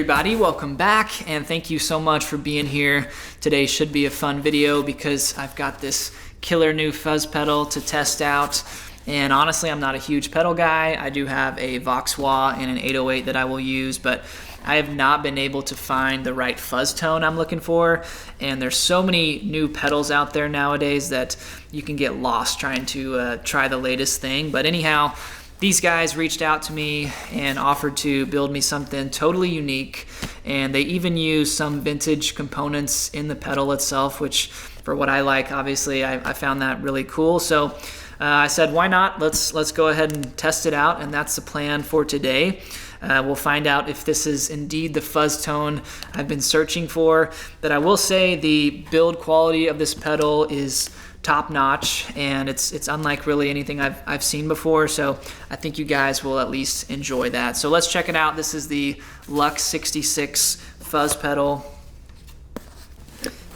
everybody, welcome back, and thank you so much for being here. Today should be a fun video because I've got this killer new fuzz pedal to test out. And honestly, I'm not a huge pedal guy. I do have a Vox wah and an 808 that I will use, but I have not been able to find the right fuzz tone I'm looking for. And there's so many new pedals out there nowadays that you can get lost trying to try the latest thing. But anyhow, these guys reached out to me and offered to build me something totally unique, and they even use some vintage components in the pedal itself, which for what I like, obviously, I found that really cool. So I said, why not? Let's go ahead and test it out, and that's the plan for today. We'll find out if this is indeed the fuzz tone I've been searching for. But I will say the build quality of this pedal is top notch, and it's unlike really anything I've seen before, so I think you guys will at least enjoy that. So let's check it out. This is the Lux 66 fuzz pedal,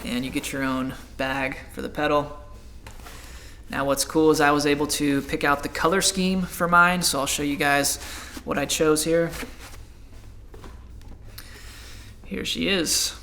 and you get your own bag for the pedal. Now what's cool is I was able to pick out the color scheme for mine, so I'll show you guys what I chose here. Here she is.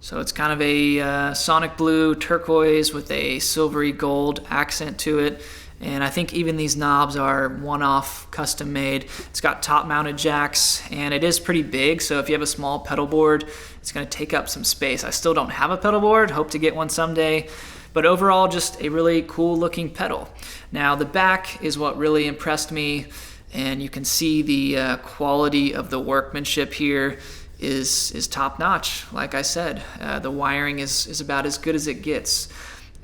So it's kind of a sonic blue turquoise with a silvery gold accent to it. And I think even these knobs are one-off custom made. It's got top mounted jacks, and it is pretty big. So if you have a small pedal board, it's gonna take up some space. I still don't have a pedal board, hope to get one someday. But overall, just a really cool looking pedal. Now the back is what really impressed me, and you can see the quality of the workmanship here is top notch. Like I said, the wiring is about as good as it gets,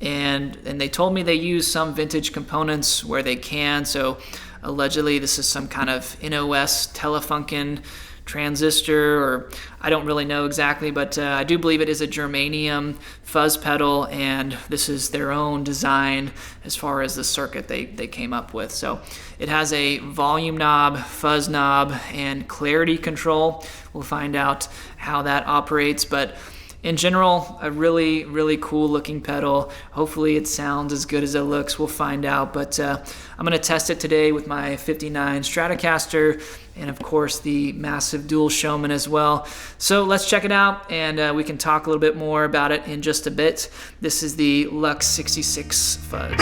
and they told me they use some vintage components where they can. So allegedly this is some kind of NOS Telefunken transistor, or I don't really know exactly, but I do believe it is a germanium fuzz pedal, and this is their own design as far as the circuit they came up with. So it has a volume knob, fuzz knob, and clarity control. We'll find out how that operates, but in general, a really, really cool looking pedal. Hopefully it sounds as good as it looks. We'll find out, but I'm gonna test it today with my 59 Stratocaster, and of course the massive dual Showman as well. So let's check it out, and we can talk a little bit more about it in just a bit. This is the Lux 66 Fuzz.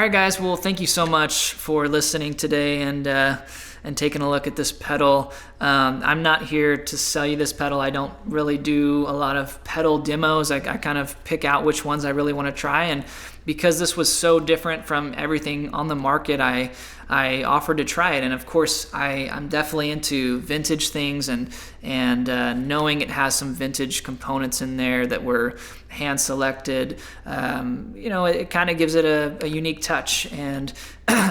right, guys. Well, thank you so much for listening today and taking a look at this pedal. I'm not here to sell you this pedal. I don't really do a lot of pedal demos. I kind of pick out which ones I really want to try, and because this was so different from everything on the market, I offered to try it. And of course, I'm definitely into vintage things, and knowing it has some vintage components in there that were hand selected, it kind of gives it a unique touch and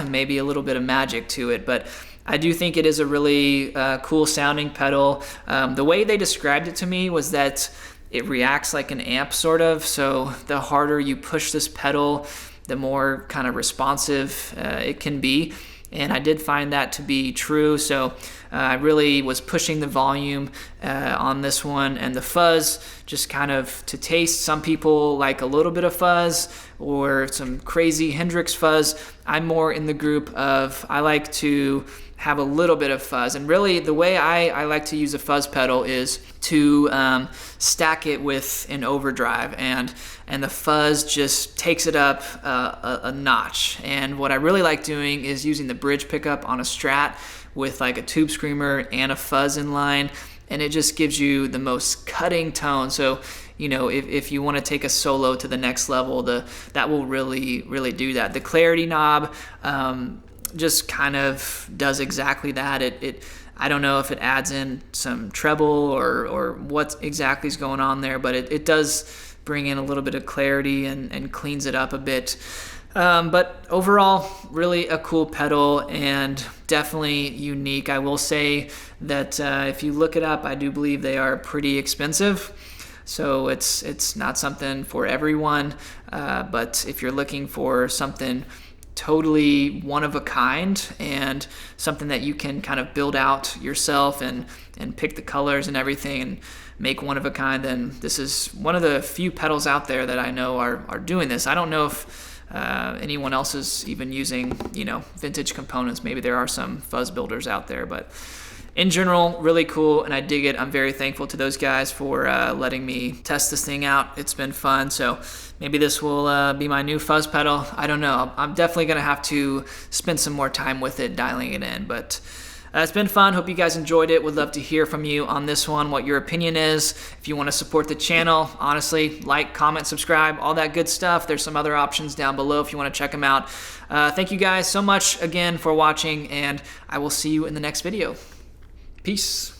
maybe a little bit of magic to it. But I do think it is a really cool sounding pedal. The way they described it to me was that it reacts like an amp, sort of. So the harder you push this pedal, the more kind of responsive it can be. And I did find that to be true. So I really was pushing the volume on this one, and the fuzz just kind of to taste. Some people like a little bit of fuzz or some crazy Hendrix fuzz. I'm more in the group of I like to have a little bit of fuzz. And really the way I like to use a fuzz pedal is to stack it with an overdrive, and the fuzz just takes it up a notch. And what I really like doing is using the bridge pickup on a Strat with like a tube screamer and a fuzz in line, and it just gives you the most cutting tone. So if you want to take a solo to the next level, that will really do that. The clarity knob just kind of does exactly that. I don't know if it adds in some treble or what exactly is going on there, but it does bring in a little bit of clarity and cleans it up a bit. But overall, really a cool pedal and definitely unique. I will say that if you look it up, I do believe they are pretty expensive. So it's not something for everyone, but if you're looking for something totally one of a kind and something that you can kind of build out yourself and pick the colors and everything and make one of a kind, then this is one of the few pedals out there that I know are doing this. I don't know if anyone else is even using vintage components. Maybe there are some fuzz builders out there, but in general, really cool, and I dig it. I'm very thankful to those guys for letting me test this thing out. It's been fun, so maybe this will be my new fuzz pedal. I don't know. I'm definitely going to have to spend some more time with it, dialing it in, but it's been fun. Hope you guys enjoyed it. Would love to hear from you on this one, what your opinion is. If you want to support the channel, honestly, like, comment, subscribe, all that good stuff. There's some other options down below if you want to check them out. Thank you guys so much again for watching, and I will see you in the next video. Peace.